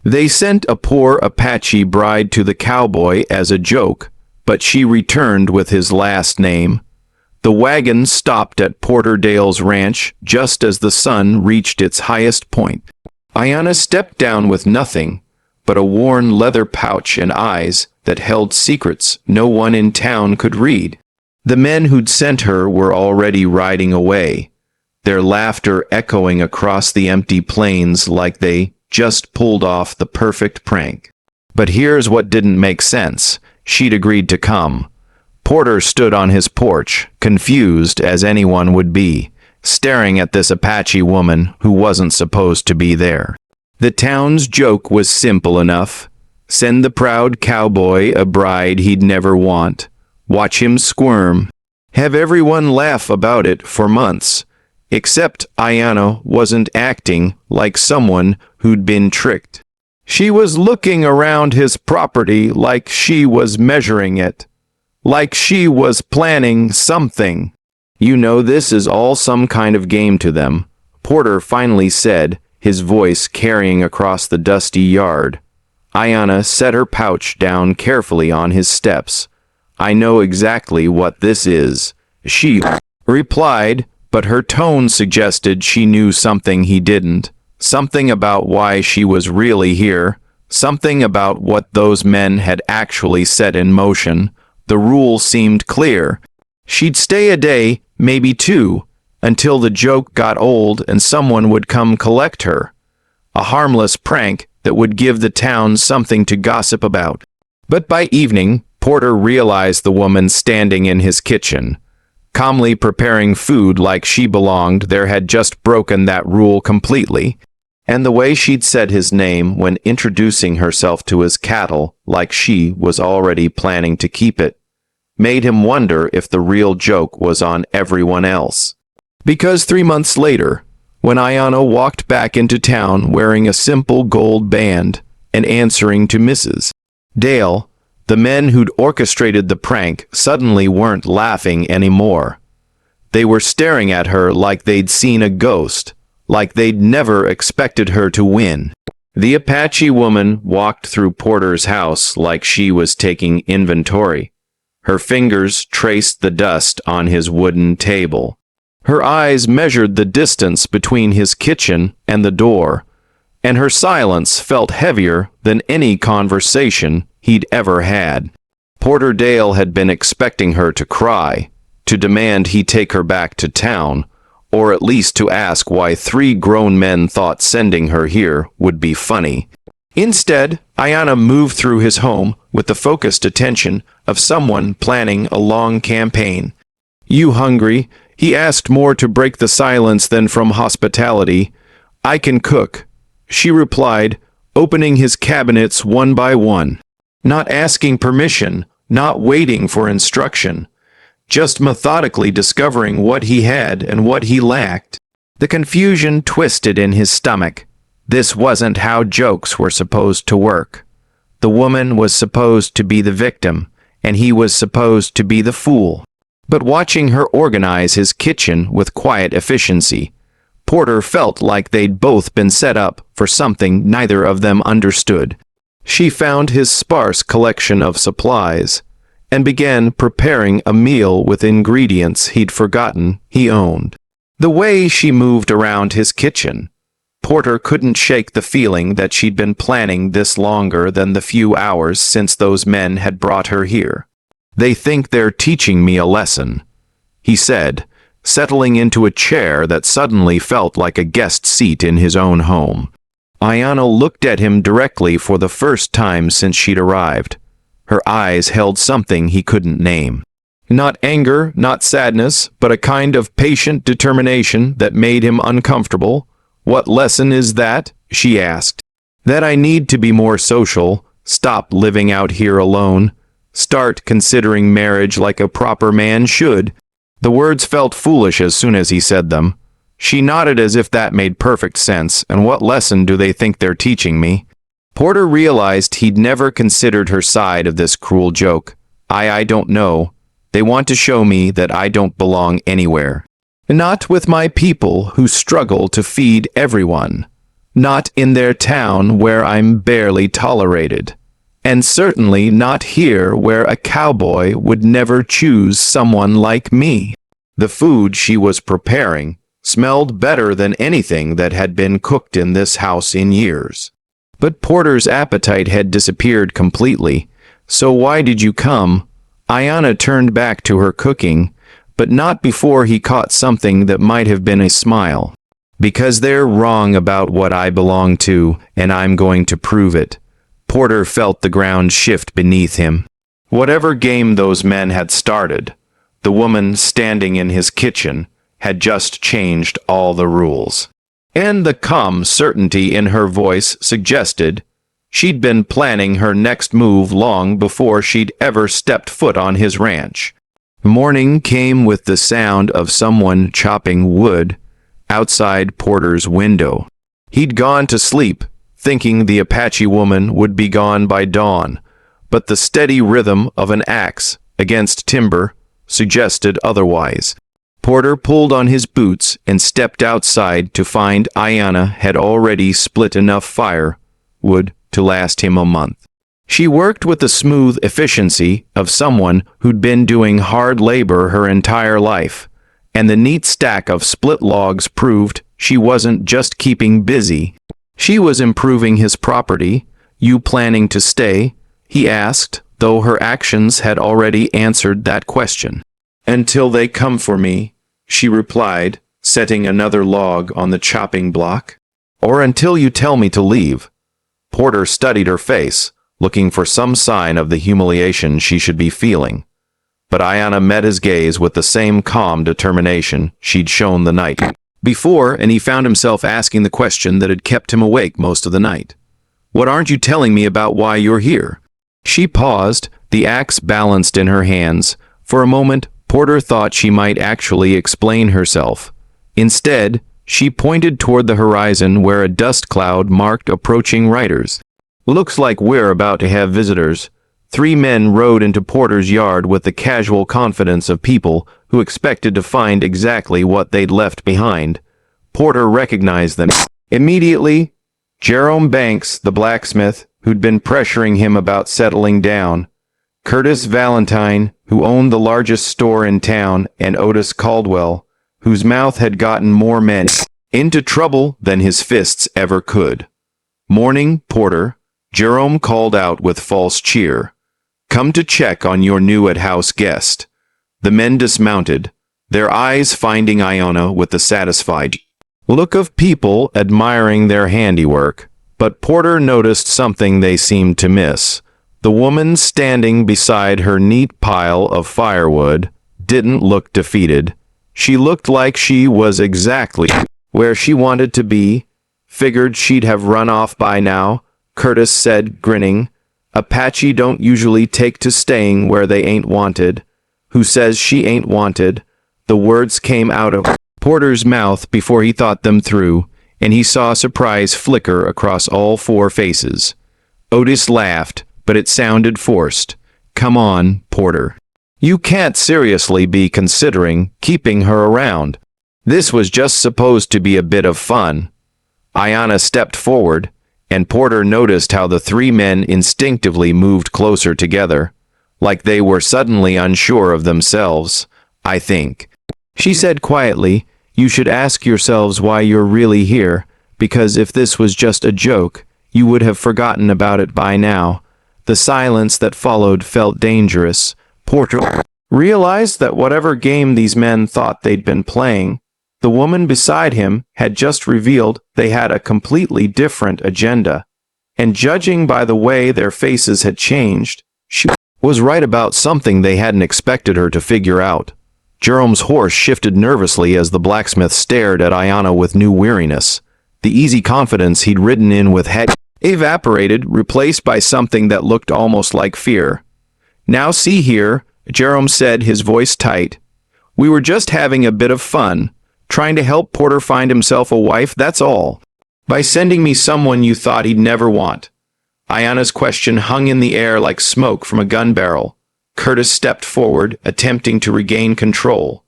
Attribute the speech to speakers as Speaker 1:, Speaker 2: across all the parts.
Speaker 1: They sent a poor Apache bride to the cowboy as a joke, but she returned with his last name. The wagon stopped at Porterdale's ranch just as the sun reached its highest point. Ayana stepped down with nothing but a worn leather pouch and eyes that held secrets no one in town could read. The men who'd sent her were already riding away, their laughter echoing across the empty plains like they just pulled off the perfect prank. But here's what didn't make sense. She'd agreed to come. Porter stood on his porch, confused as anyone would be, staring at this Apache woman who wasn't supposed to be there. The town's joke was simple enough. Send the proud cowboy a bride he'd never want. Watch him squirm. Have everyone laugh about it for months. Except Ayana wasn't acting like someone who'd been tricked. She was looking around his property like she was measuring it. Like she was planning something. You know this is all some kind of game to them, Porter finally said, his voice carrying across the dusty yard. Ayana set her pouch down carefully on his steps. I know exactly what this is, she replied, but her tone suggested she knew something he didn't. Something about why she was really here. Something about what those men had actually set in motion. The rule seemed clear. She'd stay a day, maybe two, until the joke got old and someone would come collect her. A harmless prank that would give the town something to gossip about. But by evening, Porter realized the woman standing in his kitchen, calmly preparing food like she belonged there had just broken that rule completely. And the way she'd said his name when introducing herself to his cattle like she was already planning to keep it, made him wonder if the real joke was on everyone else. Because 3 months later, when Ayana walked back into town wearing a simple gold band and answering to Mrs. Dale, the men who'd orchestrated the prank suddenly weren't laughing anymore. They were staring at her like they'd seen a ghost, like they'd never expected her to win. The Apache woman walked through Porter's house like she was taking inventory. Her fingers traced the dust on his wooden table. Her eyes measured the distance between his kitchen and the door, and her silence felt heavier than any conversation he'd ever had. Porterdale had been expecting her to cry, to demand he take her back to town, or at least to ask why 3 grown men thought sending her here would be funny. Instead, Ayana moved through his home with the focused attention of someone planning a long campaign. You hungry? He asked, more to break the silence than from hospitality. I can cook, she replied, opening his cabinets one by one. Not asking permission, not waiting for instruction, just methodically discovering what he had and what he lacked. The confusion twisted in his stomach. This wasn't how jokes were supposed to work. The woman was supposed to be the victim, and he was supposed to be the fool. But watching her organize his kitchen with quiet efficiency, Porter felt like they'd both been set up for something neither of them understood. She found his sparse collection of supplies and began preparing a meal with ingredients he'd forgotten he owned. The way she moved around his kitchen, Porter couldn't shake the feeling that she'd been planning this longer than the few hours since those men had brought her here. They think they're teaching me a lesson, he said, settling into a chair that suddenly felt like a guest seat in his own home. Ayana looked at him directly for the first time since she'd arrived. Her eyes held something he couldn't name. Not anger, not sadness, but a kind of patient determination that made him uncomfortable. What lesson is that? She asked. That I need to be more social, stop living out here alone, start considering marriage like a proper man should. The words felt foolish as soon as he said them. She nodded as if that made perfect sense. And what lesson do they think they're teaching me? Porter realized he'd never considered her side of this cruel joke. I don't know. They want to show me that I don't belong anywhere. Not with my people who struggle to feed everyone. Not in their town where I'm barely tolerated. And certainly not here where a cowboy would never choose someone like me. The food she was preparing smelled better than anything that had been cooked in this house in years. But Porter's appetite had disappeared completely. So why did you come? Ayana turned back to her cooking, but not before he caught something that might have been a smile. Because they're wrong about what I belong to, and I'm going to prove it. Porter felt the ground shift beneath him. Whatever game those men had started, the woman standing in his kitchen had just changed all the rules. And the calm certainty in her voice suggested she'd been planning her next move long before she'd ever stepped foot on his ranch. Morning came with the sound of someone chopping wood outside Porter's window. He'd gone to sleep, thinking the Apache woman would be gone by dawn, but the steady rhythm of an axe against timber suggested otherwise. Porter pulled on his boots and stepped outside to find Ayana had already split enough firewood to last him a month. She worked with the smooth efficiency of someone who'd been doing hard labor her entire life, and the neat stack of split logs proved she wasn't just keeping busy. She was improving his property. You planning to stay? He asked, though her actions had already answered that question. Until they come for me, she replied, setting another log on the chopping block. Or until you tell me to leave. Porter studied her face, looking for some sign of the humiliation she should be feeling. But Ayana met his gaze with the same calm determination she'd shown the night before, and he found himself asking the question that had kept him awake most of the night. What aren't you telling me about why you're here? She paused, the axe balanced in her hands. For a moment, Porter thought she might actually explain herself. Instead, she pointed toward the horizon where a dust cloud marked approaching riders. Looks like we're about to have visitors. 3 men rode into Porter's yard with the casual confidence of people who expected to find exactly what they'd left behind. Porter recognized them immediately. Jerome Banks, the blacksmith, who'd been pressuring him about settling down. Curtis Valentine, who owned the largest store in town, and Otis Caldwell, whose mouth had gotten more men into trouble than his fists ever could. Morning, Porter, Jerome called out with false cheer. Come to check on your new at-house guest. The men dismounted, their eyes finding Ayana with the satisfied look of people admiring their handiwork. But Porter noticed something they seemed to miss. The woman standing beside her neat pile of firewood didn't look defeated. She looked like she was exactly where she wanted to be. Figured she'd have run off by now, Curtis said, grinning. Apache don't usually take to staying where they ain't wanted. Who says she ain't wanted? The words came out of Porter's mouth before he thought them through, and he saw surprise flicker across all 4 faces. Otis laughed, but it sounded forced. Come on, Porter. You can't seriously be considering keeping her around. This was just supposed to be a bit of fun. Ayana stepped forward, and Porter noticed how the 3 men instinctively moved closer together, like they were suddenly unsure of themselves. I think, she said quietly, you should ask yourselves why you're really here, because if this was just a joke, you would have forgotten about it by now. The silence that followed felt dangerous. Porter realized that whatever game these men thought they'd been playing, the woman beside him had just revealed they had a completely different agenda. And judging by the way their faces had changed, she was right about something they hadn't expected her to figure out. Jerome's horse shifted nervously as the blacksmith stared at Ayana with new weariness. The easy confidence he'd ridden in with had evaporated, replaced by something that looked almost like fear. Now see here, Jerome said, his voice tight. We were just having a bit of fun. Trying to help Porter find himself a wife, that's all. By sending me someone you thought he'd never want. Ayana's question hung in the air like smoke from a gun barrel. Curtis stepped forward, attempting to regain control.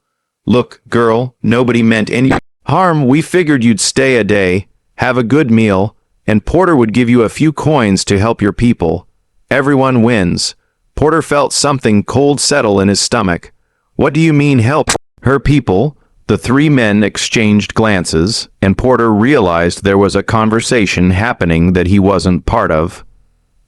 Speaker 1: Look, girl, nobody meant any harm. We figured you'd stay a day, have a good meal, and Porter would give you a few coins to help your people. Everyone wins. Porter felt something cold settle in his stomach. What do you mean help her people? The three men exchanged glances, and Porter realized there was a conversation happening that he wasn't part of.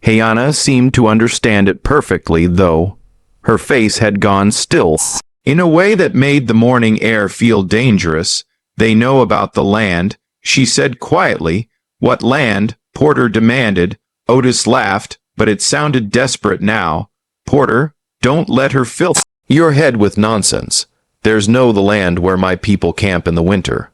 Speaker 1: Ayana seemed to understand it perfectly, though. Her face had gone still. In a way that made the morning air feel dangerous. They know about the land, she said quietly. What land? Porter demanded. Otis laughed, but it sounded desperate now. Porter, don't let her fill your head with nonsense. There's no the land where my people camp in the winter.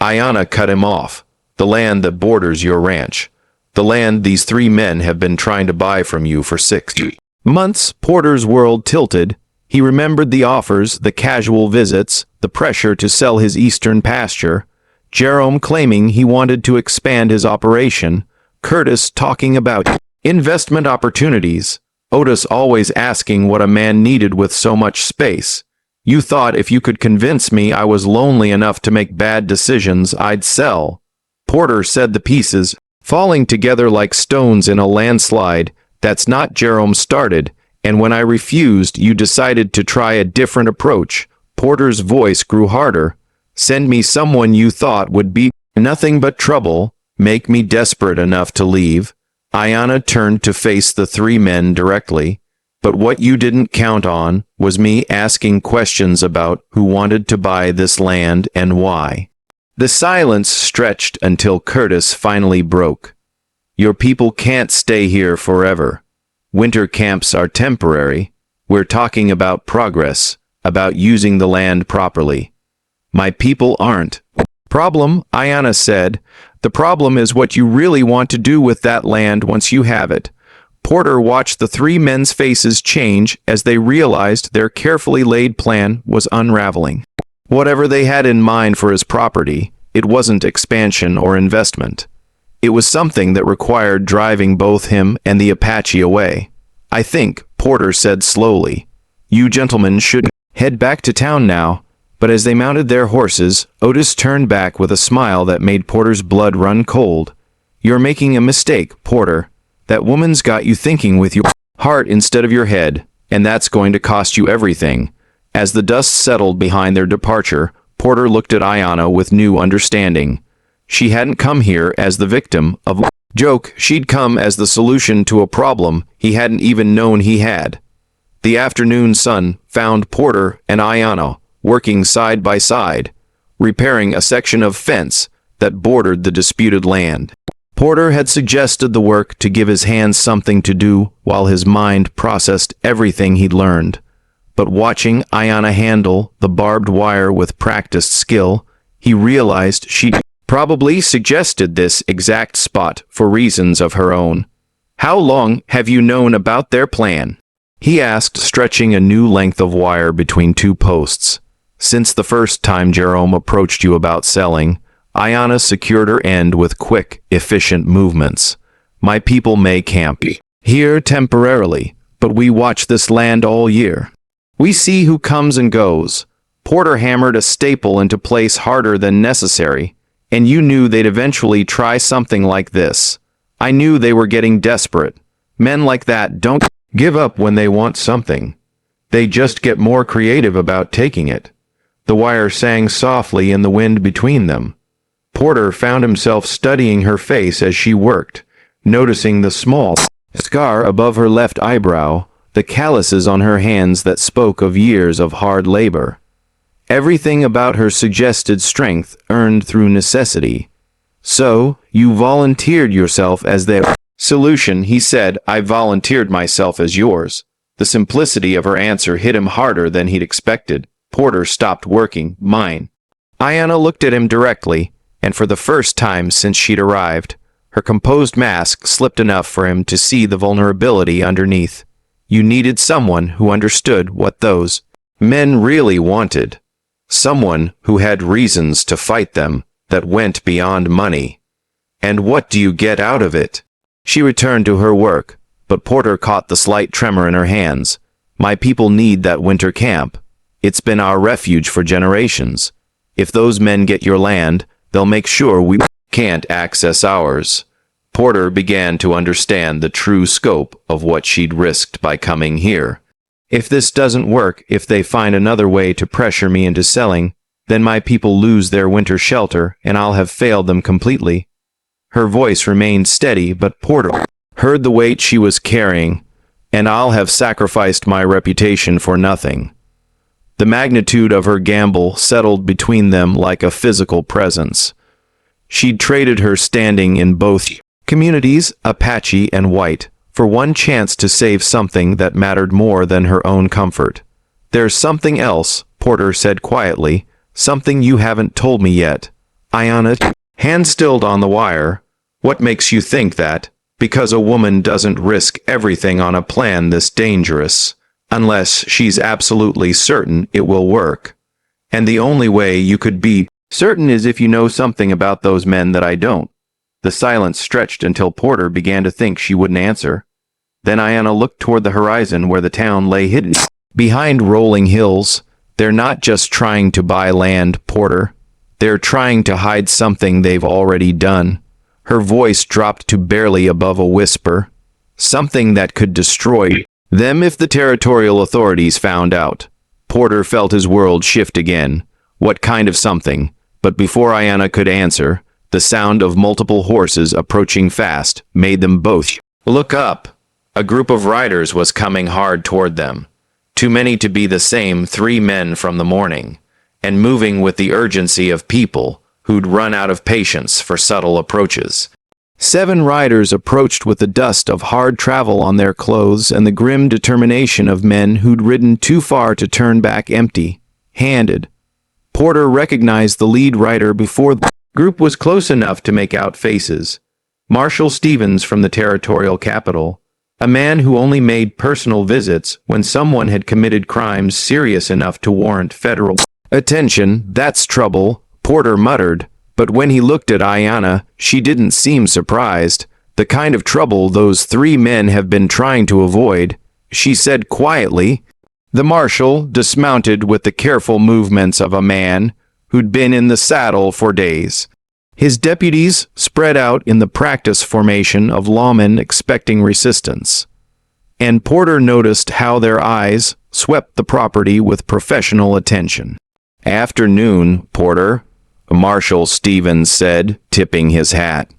Speaker 1: Ayana cut him off. The land that borders your ranch. The land these three men have been trying to buy from you for 6 months. Porter's world tilted. He remembered the offers, the casual visits, the pressure to sell his eastern pasture. Jerome claiming he wanted to expand his operation. Curtis talking about investment opportunities. Otis always asking what a man needed with so much space. You thought if you could convince me I was lonely enough to make bad decisions, I'd sell. Porter said the pieces, falling together like stones in a landslide. That's not Jerome started, and when I refused, you decided to try a different approach. Porter's voice grew harder. Send me someone you thought would be nothing but trouble, make me desperate enough to leave. Ayana turned to face the three men directly. But what you didn't count on was me asking questions about who wanted to buy this land and why. The silence stretched until Curtis finally broke. Your people can't stay here forever. Winter camps are temporary. We're talking about progress, about using the land properly. My people aren't. Problem, Ayana said. The problem is what you really want to do with that land once you have it. Porter watched the three men's faces change as they realized their carefully laid plan was unraveling. Whatever they had in mind for his property, it wasn't expansion or investment. It was something that required driving both him and the Apache away. I think, Porter said slowly, you gentlemen should head back to town now. But as they mounted their horses, Otis turned back with a smile that made Porter's blood run cold. You're making a mistake, Porter. That woman's got you thinking with your heart instead of your head, and that's going to cost you everything. As the dust settled behind their departure, Porter looked at Ayana with new understanding. She hadn't come here as the victim of a joke, she'd come as the solution to a problem he hadn't even known he had. The afternoon sun found Porter and Ayana working side by side, repairing a section of fence that bordered the disputed land. Porter had suggested the work to give his hands something to do while his mind processed everything he'd learned. But watching Ayana handle the barbed wire with practiced skill, he realized she'd probably suggested this exact spot for reasons of her own. How long have you known about their plan? He asked, stretching a new length of wire between two posts. Since the first time Jerome approached you about selling, Ayana secured her end with quick, efficient movements. My people may camp here temporarily, but we watch this land all year. We see who comes and goes. Porter hammered a staple into place harder than necessary, and you knew they'd eventually try something like this. I knew they were getting desperate. Men like that don't give up when they want something. They just get more creative about taking it. The wire sang softly in the wind between them. Porter found himself studying her face as she worked, noticing the small scar above her left eyebrow, the calluses on her hands that spoke of years of hard labor. Everything about her suggested strength earned through necessity. So, you volunteered yourself as their solution, he said. I volunteered myself as yours. The simplicity of her answer hit him harder than he'd expected. Porter stopped working. Mine. Ayana looked at him directly, and for the first time since she'd arrived, her composed mask slipped enough for him to see the vulnerability underneath. You needed someone who understood what those men really wanted. Someone who had reasons to fight them that went beyond money. And what do you get out of it? She returned to her work, but Porter caught the slight tremor in her hands. My people need that winter camp. It's been our refuge for generations. If those men get your land, they'll make sure we can't access ours. Porter began to understand the true scope of what she'd risked by coming here. If this doesn't work, if they find another way to pressure me into selling, then my people lose their winter shelter and I'll have failed them completely. Her voice remained steady, but Porter heard the weight she was carrying, and I'll have sacrificed my reputation for nothing. The magnitude of her gamble settled between them like a physical presence. She'd traded her standing in both communities, Apache and white, for one chance to save something that mattered more than her own comfort. There's something else, Porter said quietly, something you haven't told me yet. Ayana, hand stilled on the wire. What makes you think that? Because a woman doesn't risk everything on a plan this dangerous, unless she's absolutely certain it will work. And the only way you could be certain is if you know something about those men that I don't. The silence stretched until Porter began to think she wouldn't answer. Then Ayana looked toward the horizon where the town lay hidden behind rolling hills. They're not just trying to buy land, Porter. They're trying to hide something they've already done. Her voice dropped to barely above a whisper. Something that could destroy them if the territorial authorities found out. Porter felt his world shift again. What kind of something? But before Ayana could answer, the sound of multiple horses approaching fast made them both look up. A group of riders was coming hard toward them. Too many to be the same 3 men from the morning, and moving with the urgency of people who'd run out of patience for subtle approaches. 7 riders approached with the dust of hard travel on their clothes and the grim determination of men who'd ridden too far to turn back empty-handed. Porter recognized the lead rider before the group was close enough to make out faces. Marshal Stevens from the territorial capital, a man who only made personal visits when someone had committed crimes serious enough to warrant federal attention. That's trouble, Porter muttered, but when he looked at Ayana, she didn't seem surprised. The kind of trouble those 3 men have been trying to avoid, she said quietly. The marshal dismounted with the careful movements of a man who'd been in the saddle for days. His deputies spread out in the practice formation of lawmen expecting resistance. And Porter noticed how their eyes swept the property with professional attention. Afternoon, Porter, Marshal Stevens said, tipping his hat.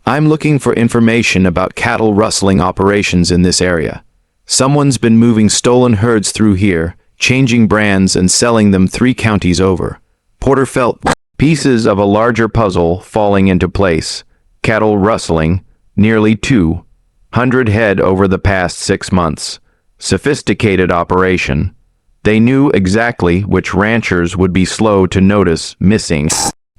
Speaker 1: I'm looking for information about cattle rustling operations in this area. Someone's been moving stolen herds through here, changing brands and selling them 3 counties over. Porter felt pieces of a larger puzzle falling into place. Cattle rustling, nearly 200 head over the past 6 months. Sophisticated operation. They knew exactly which ranchers would be slow to notice missing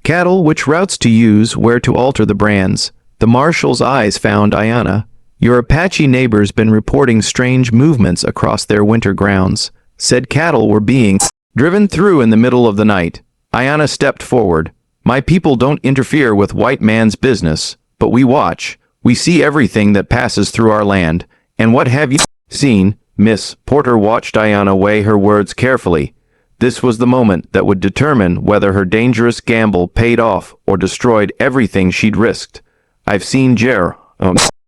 Speaker 1: cattle, which routes to use, where to alter the brands. The marshal's eyes found Ayana. Your Apache neighbors been reporting strange movements across their winter grounds. Said cattle were being driven through in the middle of the night. Ayana stepped forward. My people don't interfere with white man's business, but we watch. We see everything that passes through our land. And what have you seen, Miss? Porter watched Ayana weigh her words carefully. This was the moment that would determine whether her dangerous gamble paid off or destroyed everything she'd risked. I've seen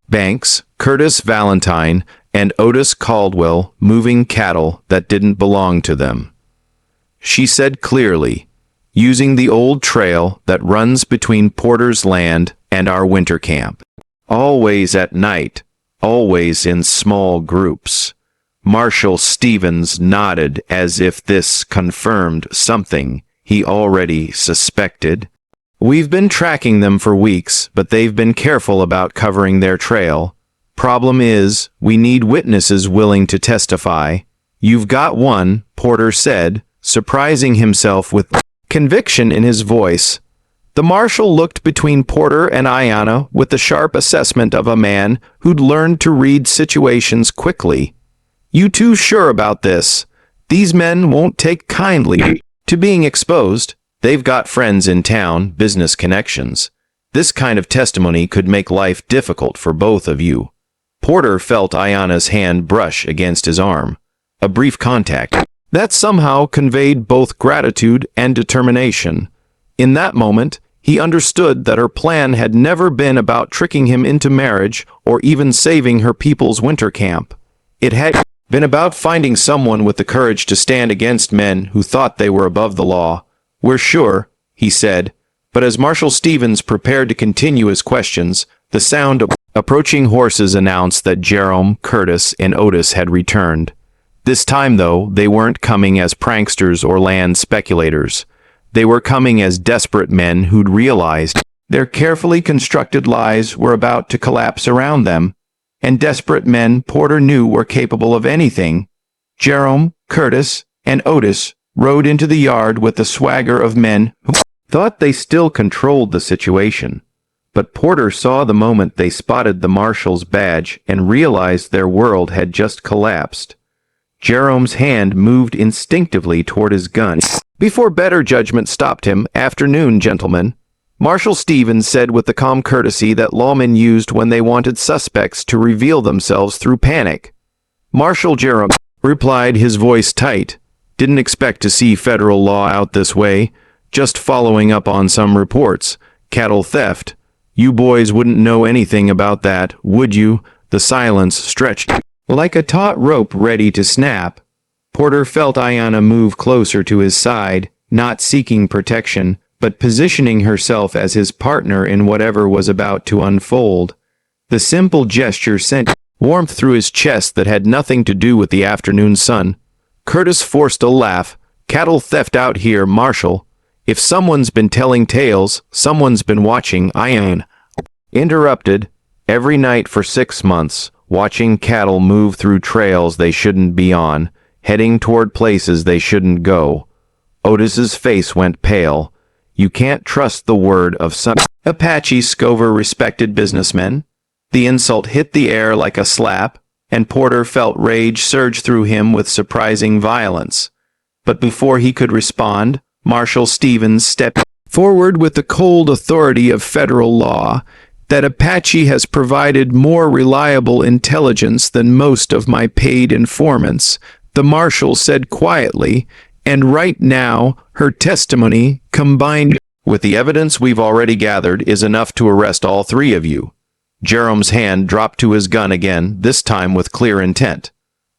Speaker 1: Banks, Curtis Valentine, and Otis Caldwell moving cattle that didn't belong to them. She said clearly, using the old trail that runs between Porter's land and our winter camp. Always at night, always in small groups. Marshal Stevens nodded as if this confirmed something he already suspected. We've been tracking them for weeks, but they've been careful about covering their trail. Problem is, we need witnesses willing to testify. You've got one, Porter said, surprising himself with conviction in his voice. The marshal looked between Porter and Ayana with the sharp assessment of a man who'd learned to read situations quickly. You too sure about this? These men won't take kindly to being exposed. They've got friends in town, business connections. This kind of testimony could make life difficult for both of you. Porter felt Ayana's hand brush against his arm. A brief contact that somehow conveyed both gratitude and determination. In that moment, He understood that her plan had never been about tricking him into marriage or even saving her people's winter camp. It had been about finding someone with the courage to stand against men who thought they were above the law. "We're sure," he said, but as Marshal Stevens prepared to continue his questions, the sound of approaching horses announced that Jerome, Curtis, and Otis had returned. This time, though, they weren't coming as pranksters or land speculators. They were coming as desperate men who'd realized their carefully constructed lives were about to collapse around them, and desperate men Porter knew were capable of anything. Jerome, Curtis, and Otis rode into the yard with the swagger of men who thought they still controlled the situation. But Porter saw the moment they spotted the marshal's badge and realized their world had just collapsed. Jerome's hand moved instinctively toward his gun. Before better judgment stopped him, "Afternoon, gentlemen," Marshal Stevens said with the calm courtesy that lawmen used when they wanted suspects to reveal themselves through panic. Marshal Jerome replied, his voice tight. "Didn't expect to see federal law out this way. Just following up on some reports. Cattle theft. You boys wouldn't know anything about that, would you?" The silence stretched like a taut rope ready to snap. Porter felt Ayana move closer to his side, not seeking protection, but positioning herself as his partner in whatever was about to unfold. The simple gesture sent warmth through his chest that had nothing to do with the afternoon sun. Curtis forced a laugh. "Cattle theft out here, Marshal. If someone's been telling tales, someone's been watching." Ayana interrupted. "Every night for 6 months, watching cattle move through trails they shouldn't be on, heading toward places they shouldn't go." Otis's face went pale. "You can't trust the word of some Apache Scover respected businessmen." The insult hit the air like a slap, and Porter felt rage surge through him with surprising violence. But before he could respond, Marshal Stevens stepped forward with the cold authority of federal law. "That Apache has provided more reliable intelligence than most of my paid informants," the marshal said quietly, "and right now, her testimony, combined with the evidence we've already gathered, is enough to arrest all 3 of you." Jerome's hand dropped to his gun again, this time with clear intent.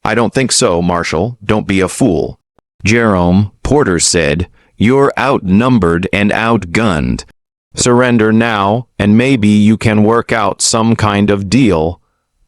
Speaker 1: "I don't think so, Marshal. Don't be a fool." "Jerome," Porter said, "you're outnumbered and outgunned. Surrender now, and maybe you can work out some kind of deal."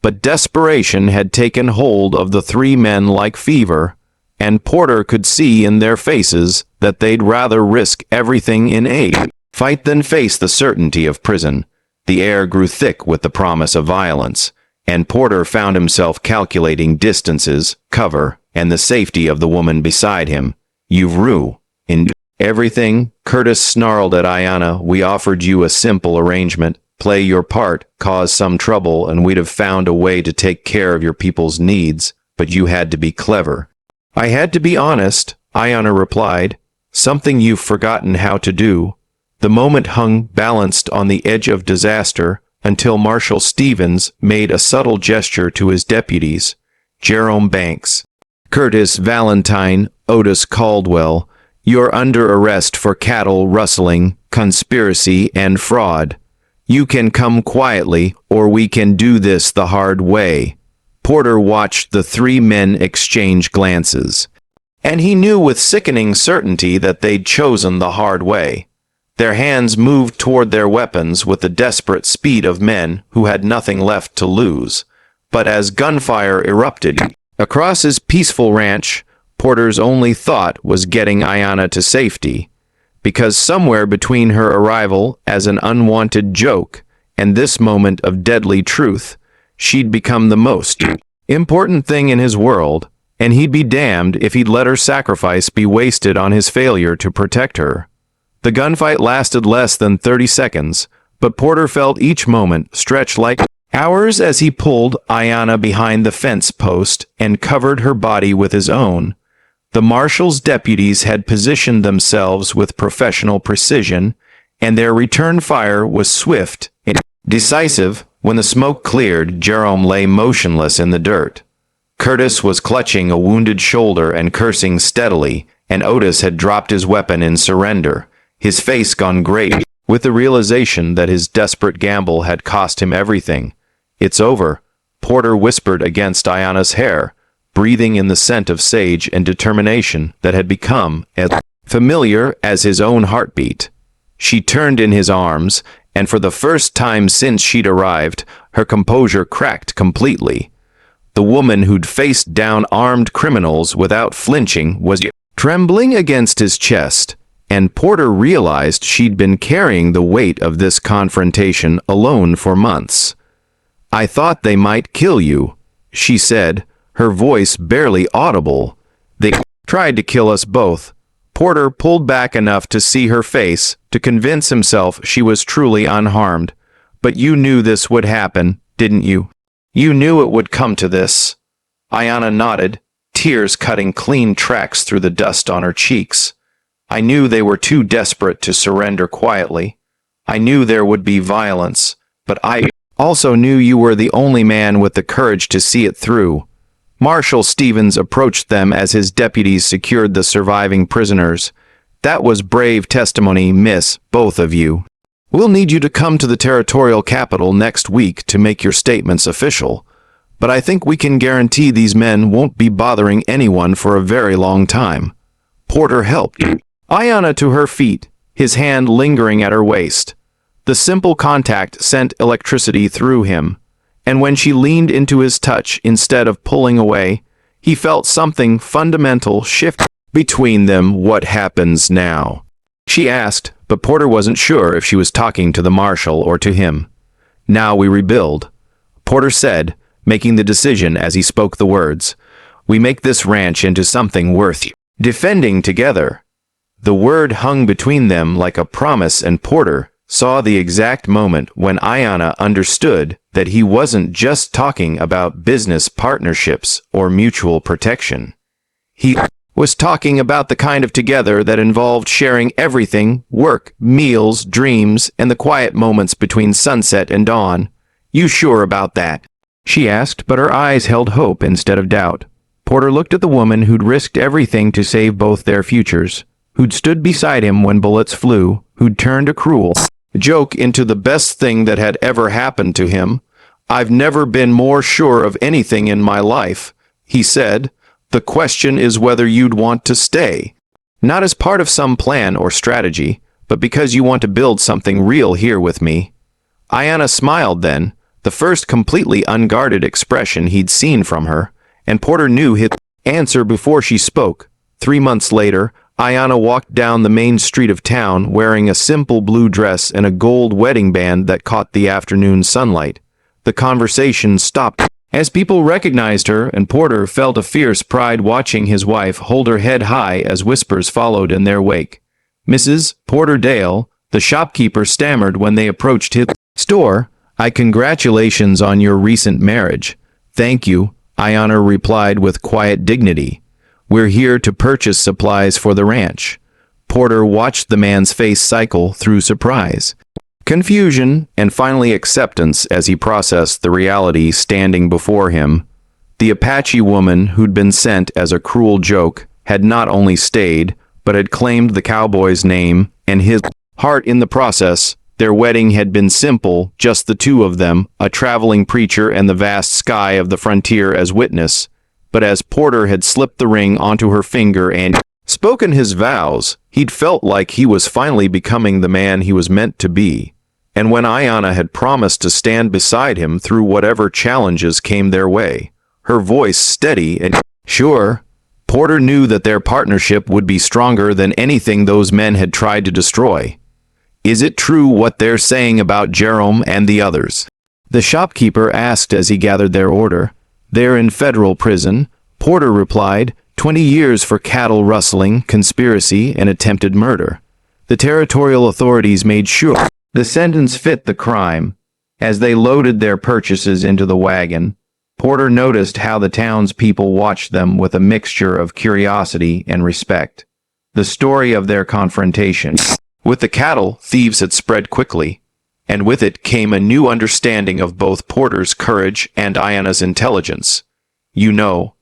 Speaker 1: But desperation had taken hold of the 3 men like fever, and Porter could see in their faces that they'd rather risk everything in a fight than face the certainty of prison. The air grew thick with the promise of violence, and Porter found himself calculating distances, cover, and the safety of the woman beside him. "You've ruined everything," Curtis snarled at Ayana. "We offered you a simple arrangement. Play your part, cause some trouble, and we'd have found a way to take care of your people's needs, but you had to be clever." "I had to be honest," Ayana replied. "Something you've forgotten how to do." The moment hung balanced on the edge of disaster until Marshal Stevens made a subtle gesture to his deputies. Jerome Banks, Curtis Valentine, Otis Caldwell, "You're under arrest for cattle rustling, conspiracy, and fraud. You can come quietly, or we can do this the hard way." Porter watched the 3 men exchange glances, and he knew with sickening certainty that they'd chosen the hard way. Their hands moved toward their weapons with the desperate speed of men who had nothing left to lose. But as gunfire erupted across his peaceful ranch, Porter's only thought was getting Ayana to safety, because somewhere between her arrival as an unwanted joke and this moment of deadly truth, she'd become the most important thing in his world, and he'd be damned if he'd let her sacrifice be wasted on his failure to protect her. The gunfight lasted less than 30 seconds, but Porter felt each moment stretch like hours as he pulled Ayana behind the fence post and covered her body with his own. The marshal's deputies had positioned themselves with professional precision, and their return fire was swift and decisive. When the smoke cleared, Jerome lay motionless in the dirt. Curtis was clutching a wounded shoulder and cursing steadily, and Otis had dropped his weapon in surrender, his face gone gray With the realization that his desperate gamble had cost him everything. "It's over," Porter whispered against Ayana's hair, breathing in the scent of sage and determination that had become as familiar as his own heartbeat. She turned in his arms, and for the first time since she'd arrived, her composure cracked completely. The woman who'd faced down armed criminals without flinching was trembling against his chest, and Porter realized she'd been carrying the weight of this confrontation alone for months. "I thought they might kill you," she said, her voice barely audible. "They tried to kill us both." Porter pulled back enough to see her face, to convince himself she was truly unharmed. "But you knew this would happen, didn't you? You knew it would come to this." Ayana nodded, tears cutting clean tracks through the dust on her cheeks. "I knew they were too desperate to surrender quietly. I knew there would be violence, but I also knew you were the only man with the courage to see it through." Marshal Stevens approached them as his deputies secured the surviving prisoners. "That was brave testimony, miss, both of you. We'll need you to come to the territorial capital next week to make your statements official. But I think we can guarantee these men won't be bothering anyone for a very long time." Porter helped Ayana to her feet, his hand lingering at her waist. The simple contact sent electricity through him, and when she leaned into his touch instead of pulling away, he felt something fundamental shift between them. "What happens now?" she asked, but Porter wasn't sure if she was talking to the marshal or to him. "Now we rebuild," Porter said, making the decision as he spoke the words. "We make this ranch into something worth defending together." The word hung between them like a promise, and Porter saw the exact moment when Ayana understood that he wasn't just talking about business partnerships or mutual protection. He was talking about the kind of together that involved sharing everything: work, meals, dreams, and the quiet moments between sunset and dawn. "You sure about that?" she asked, but her eyes held hope instead of doubt. Porter looked at the woman who'd risked everything to save both their futures, who'd stood beside him when bullets flew, who'd turned a cruel joke into the best thing that had ever happened to him. "I've never been more sure of anything in my life," he said. "The question is whether you'd want to stay. Not as part of some plan or strategy, but because you want to build something real here with me." Ayana smiled then, the first completely unguarded expression he'd seen from her, and Porter knew his answer before she spoke. 3 months later, Ayana walked down the main street of town wearing a simple blue dress and a gold wedding band that caught the afternoon sunlight. The conversation stopped as people recognized her, and Porter felt a fierce pride watching his wife hold her head high as whispers followed in their wake. "Mrs. Porter Dale," the shopkeeper stammered when they approached his store. Congratulations on your recent marriage." "Thank you," Ayana replied with quiet dignity. "We're here to purchase supplies for the ranch." Porter watched the man's face cycle through surprise, confusion, and finally acceptance as he processed the reality standing before him. The Apache woman who'd been sent as a cruel joke had not only stayed, but had claimed the cowboy's name and his heart in the process. Their wedding had been simple, just the two of them, a traveling preacher and the vast sky of the frontier as witness. But as Porter had slipped the ring onto her finger and spoken his vows, he'd felt like he was finally becoming the man he was meant to be. And when Ayana had promised to stand beside him through whatever challenges came their way, her voice steady and sure, Porter knew that their partnership would be stronger than anything those men had tried to destroy. "Is it true what they're saying about Jerome and the others?" the shopkeeper asked as he gathered their order. "They're in federal prison," Porter replied, 20 years for cattle rustling, conspiracy, and attempted murder. The territorial authorities made sure the sentence fit the crime. As they loaded their purchases into the wagon, Porter noticed how the townspeople watched them with a mixture of curiosity and respect. The story of their confrontation with the cattle thieves had spread quickly, and with it came a new understanding of both Porter's courage and Ayana's intelligence. "You know,"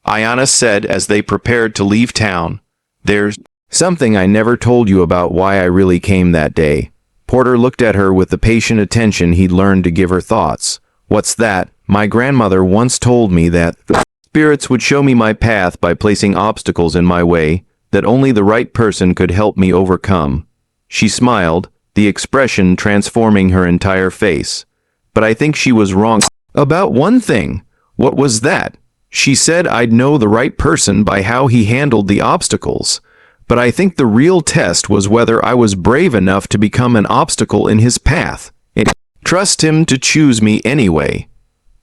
Speaker 1: Ayana said as they prepared to leave town, "there's something I never told you about why I really came that day." Porter looked at her with the patient attention he'd learned to give her thoughts. What's that? My grandmother once told me that spirits would show me my path by placing obstacles in my way that only the right person could help me overcome. She smiled, the expression transforming her entire face. But I think she was wrong about one thing. What was that? She said I'd know the right person by how he handled the obstacles. But I think the real test was whether I was brave enough to become an obstacle in his path. Trust him to choose me anyway.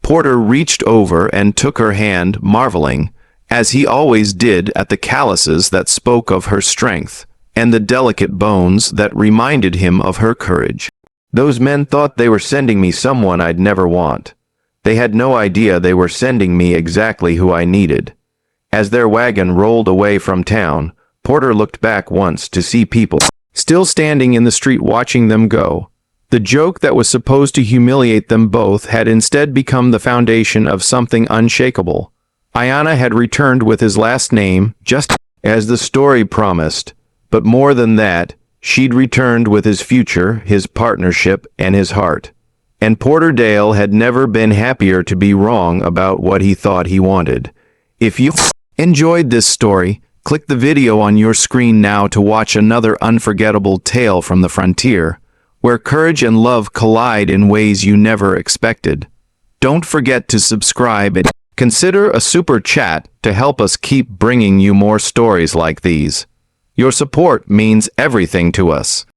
Speaker 1: Porter reached over and took her hand, marveling, as he always did, at the calluses that spoke of her strength, and the delicate bones that reminded him of her courage. Those men thought they were sending me someone I'd never want. They had no idea they were sending me exactly who I needed. As their wagon rolled away from town, Porter looked back once to see people still standing in the street watching them go. The joke that was supposed to humiliate them both had instead become the foundation of something unshakable. Ayana had returned with his last name, just as the story promised. But more than that, she'd returned with his future, his partnership, and his heart. And Porter Dale had never been happier to be wrong about what he thought he wanted. If you enjoyed this story, click the video on your screen now to watch another unforgettable tale from the frontier, where courage and love collide in ways you never expected. Don't forget to subscribe and consider a super chat to help us keep bringing you more stories like these. Your support means everything to us.